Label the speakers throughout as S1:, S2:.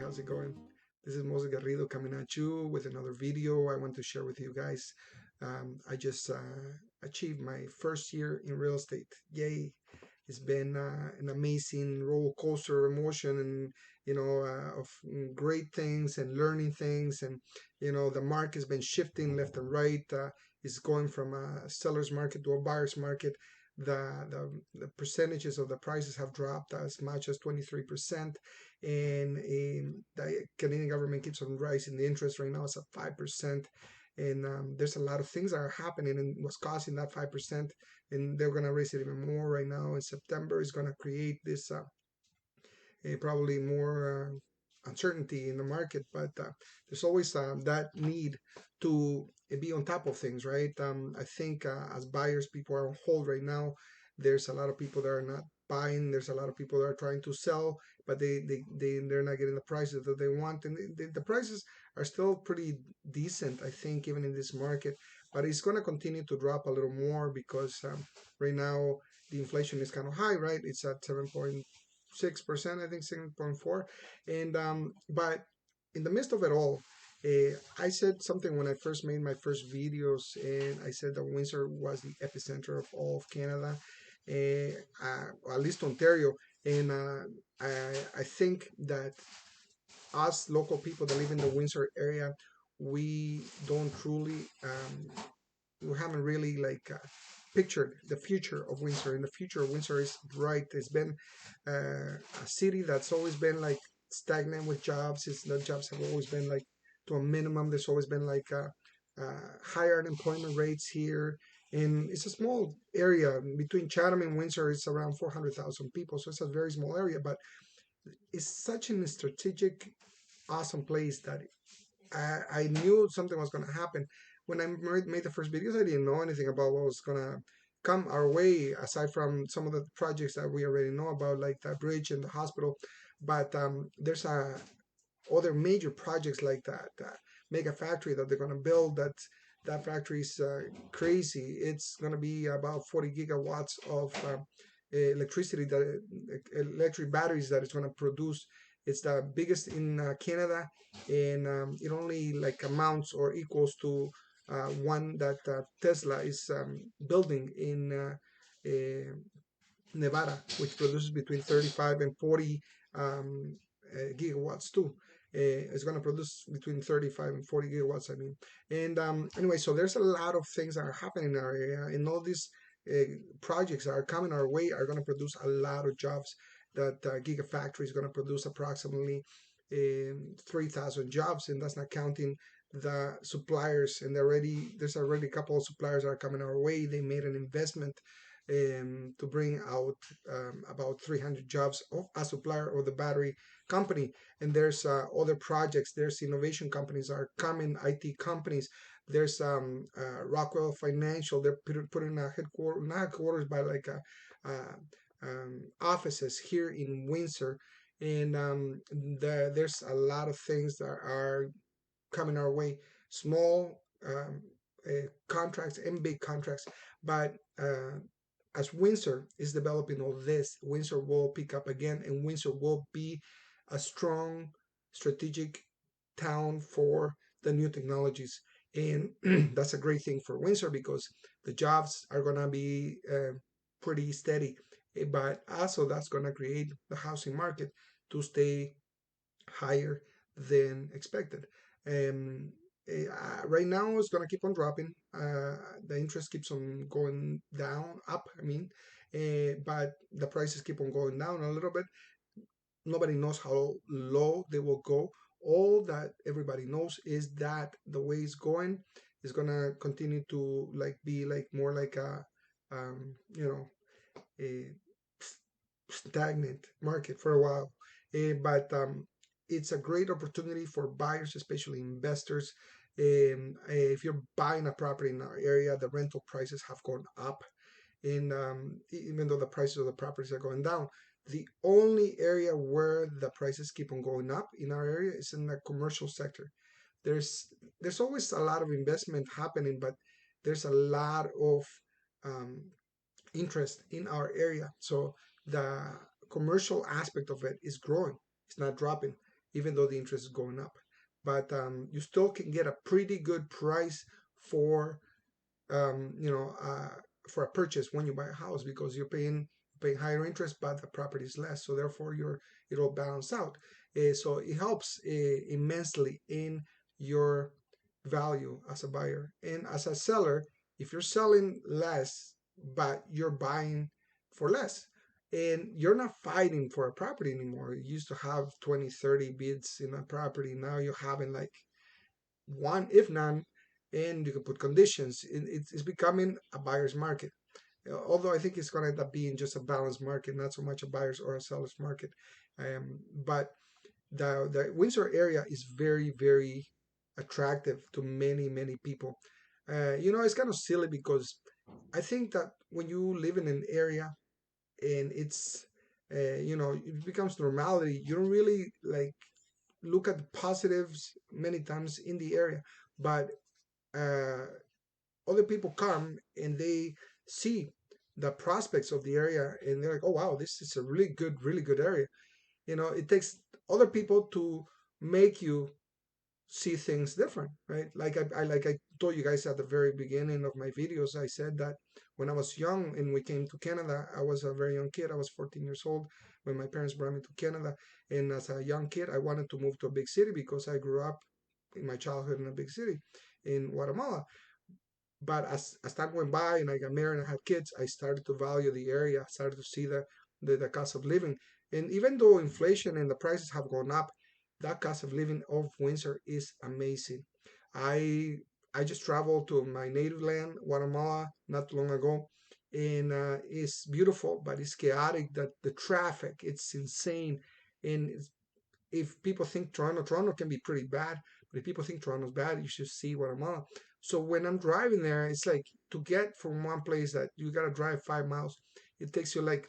S1: how's it going? This is Moses Garrido coming at you with another video I want to share with you guys. I just achieved my first year in real estate. Yay! It's been an amazing roller coaster emotion and of great things and learning things, and the market's been shifting left and right. It's going from a seller's market to a buyer's market. The percentages of the prices have dropped as much as 23%, and the Canadian government keeps on rising the interest. Right now it's at 5%, and there's a lot of things that are happening and what's causing that 5%, and they're going to raise it even more right now in September. Is going to create this probably more uncertainty in the market, but there's always that need to be on top of things, right? I think as buyers, people are on hold right now. There's a lot of people that are not buying. There's a lot of people that are trying to sell, but they're not getting the prices that they want, and the prices are still pretty decent, I think, even in this market. But it's going to continue to drop a little more because right now the inflation is kind of high, right? It's at 7.6%, I think 7.4. And but in the midst of it all, I said something when I first made my first videos, and I said that Windsor was the epicenter of all of Canada, at least Ontario. And I think that us local people that live in the Windsor area, we don't truly we haven't really pictured the future of Windsor. And the future of Windsor is bright. It's been a city that's always been like stagnant with jobs. It's the jobs have always been like to a minimum. There's always been higher unemployment rates here. And it's a small area between Chatham and Windsor. It's around 400,000 people, so it's a very small area. But it's such a strategic, awesome place that I knew something was going to happen. When I made the first videos, I didn't know anything about what was going to come our way, aside from some of the projects that we already know about, like the bridge and the hospital. But there's other major projects like that mega factory that they're going to build. That factory is crazy. It's going to be about 40 gigawatts of electricity, that electric batteries that it's going to produce. It's the biggest in Canada, and it only like amounts or equals to one that Tesla is building in Nevada, which produces between 35 and 40 gigawatts too. It's going to produce between 35 and 40 gigawatts, I mean. And anyway, so there's a lot of things that are happening in our area, and all these projects that are coming our way are going to produce a lot of jobs. That Gigafactory is going to produce approximately 3,000 jobs, and that's not counting the suppliers. And there's already a couple of suppliers that are coming our way. They made an investment to bring out about 300 jobs of a supplier or the battery company. And there's other projects. There's innovation companies are coming, IT companies. There's Rockwell Financial. They're putting a headquarters, not headquarters, but like offices here in Windsor. And there's a lot of things that are coming our way. Small contracts and big contracts, but as Windsor is developing all this, Windsor will pick up again, and Windsor will be a strong strategic town for the new technologies. And that's a great thing for Windsor because the jobs are going to be pretty steady. But also, that's going to create the housing market to stay higher than expected. Um, right now, it's going to keep on dropping. The interest keeps on going down, up, I mean, but the prices keep on going down a little bit. Nobody knows how low they will go. All that everybody knows is that the way it's going is going to continue to be more like a, you know, a stagnant market for a while. But it's a great opportunity for buyers, especially investors. If you're buying a property in our area, the rental prices have gone up, and even though the prices of the properties are going down, the only area where the prices keep on going up in our area is in the commercial sector. There's there's always a lot of investment happening, but there's a lot of um, interest in our area. So the commercial aspect of it is growing. It's not dropping. even though the interest is going up. But you still can get a pretty good price for um, you know, uh, for a purchase when you buy a house because you're paying higher interest, but the property is less, so therefore it'll balance out. So it helps immensely in your value as a buyer and as a seller. If you're selling less, but you're buying for less, and you're not fighting for a property anymore. You used to have 20, 30 bids in a property. Now you're having like one, if none, and you can put conditions. It's becoming a buyer's market. Although I think it's going to end up being just a balanced market, not so much a buyer's or a seller's market. But the Windsor area is very, very attractive to many, many people. It's kind of silly because I think that when you live in an area and it becomes normality, you don't really like look at the positives many times in the area. But uh, other people come and they see the prospects of the area and they're like, oh wow, this is a really good area. It takes other people to make you see things different, right? Like I told you guys at the very beginning of my videos, I said that when I was young and we came to Canada, I was a very young kid. I was 14 years old when my parents brought me to Canada. And as a young kid, I wanted to move to a big city because I grew up in my childhood in a big city in Guatemala. But as time went by and I got married and I had kids, I started to value the area. I started to see the cost of living. And even though inflation and the prices have gone up, that cost of living of Windsor is amazing. I I just traveled to my native land, Guatemala, not long ago, and it's beautiful, but it's chaotic. That the traffic, it's insane, and if people think Toronto can be pretty bad, but if people think Toronto's bad, you should see Guatemala. So when I'm driving there, it's like to get from one place that you gotta drive 5 miles, it takes you like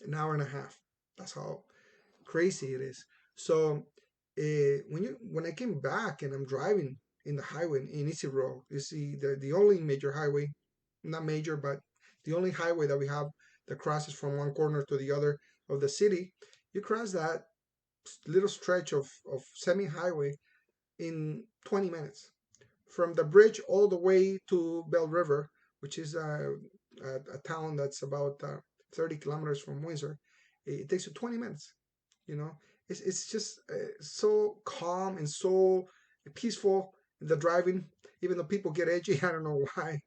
S1: an hour and a half. That's how crazy it is. So when I came back and I'm driving in the highway in Easy Road, you see the only major highway, not major, but the only highway that we have that crosses from one corner to the other of the city. You cross that little stretch of semi-highway in 20 minutes from the bridge all the way to Bell River, which is a town that's about 30 kilometers from Windsor. It takes you 20 minutes. You know, it's just so calm and so peaceful. The driving, even though people get edgy, I don't know why.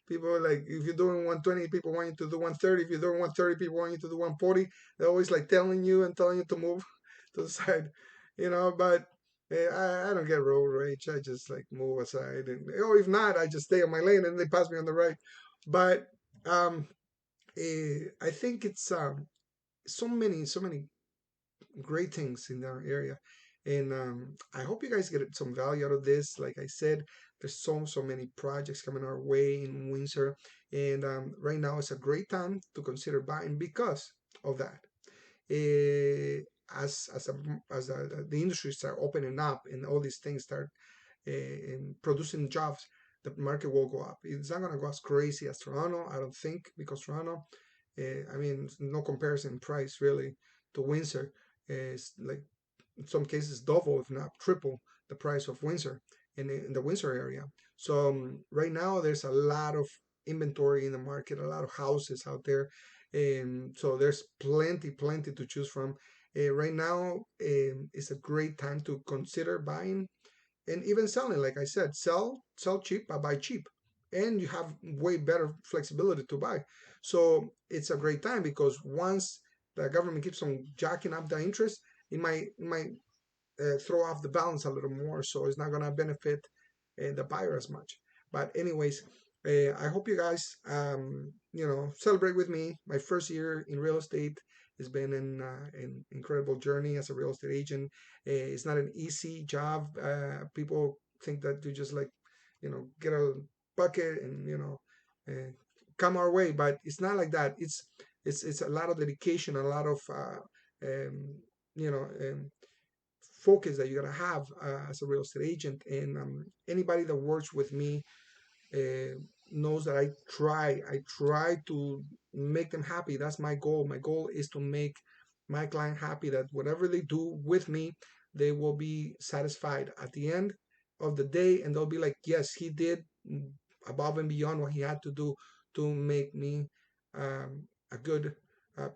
S1: People are like, if you're doing 120, people want you to do 130. If you're doing 130, people want you to do 140. They're always like telling you and telling you to move to the side, But I don't get road rage. I just like move aside, and if not, I just stay on my lane and they pass me on the right. But um, I think it's so many great things in our area. And I hope you guys get some value out of this. Like I said, there's so many projects coming our way in Windsor, and right now it's a great time to consider buying because of that. Eh, as the industry start opening up and all these things start and producing jobs, the market will go up. It's not gonna go as crazy as Toronto, I don't think, because Toronto, I mean, no comparison price really to Windsor. It's like in some cases double, if not triple, the price of Windsor in the Windsor area. So right now there's a lot of inventory in the market, a lot of houses out there, and so there's plenty to choose from. Right now is a great time to consider buying and even selling. Like I said, sell cheap, but buy cheap, and you have way better flexibility to buy. So it's a great time because once the government keeps on jacking up the interest, it might throw off the balance a little more, so it's not gonna benefit the buyer as much. But anyways, I hope you guys celebrate with me. My first year in real estate has been an incredible journey as a real estate agent. It's not an easy job. People think that you just like get a bucket and uh, come our way, but it's not like that. It's a lot of dedication, a lot of um, you know. Focus that you gotta have as a real estate agent. And anybody that works with me uh, knows that I try to make them happy. That's my goal. My goal is to make my client happy. That whatever they do with me, they will be satisfied at the end of the day, and they'll be like, yes, he did above and beyond what he had to do to make me a good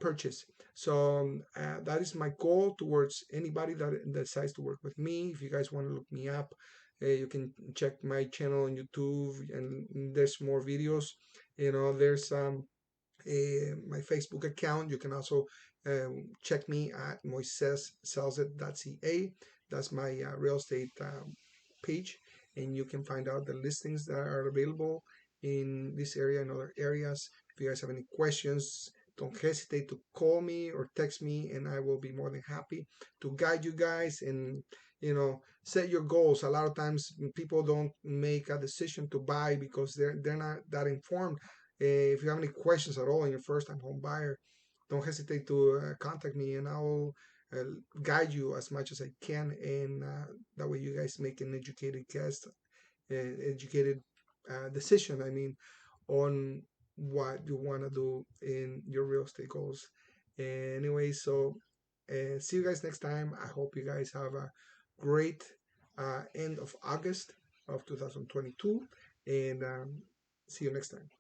S1: purchase. So that is my goal towards anybody that decides to work with me. If you guys want to look me up, you can check my channel on YouTube, and there's more videos. There's my Facebook account. You can also check me at moisesselsit.ca. That's my real estate page, and you can find out the listings that are available in this area and other areas. If you guys have any questions, don't hesitate to call me or text me, and I will be more than happy to guide you guys and set your goals. A lot of times people don't make a decision to buy because they're not that informed. If you have any questions at all and you're first time home buyer, don't hesitate to contact me, and I will uh, guide you as much as I can. And that way you guys make an educated decision. I mean, on what you want to do in your real estate goals. Anyway, so see you guys next time. I hope you guys have a great end of August of 2022, and see you next time.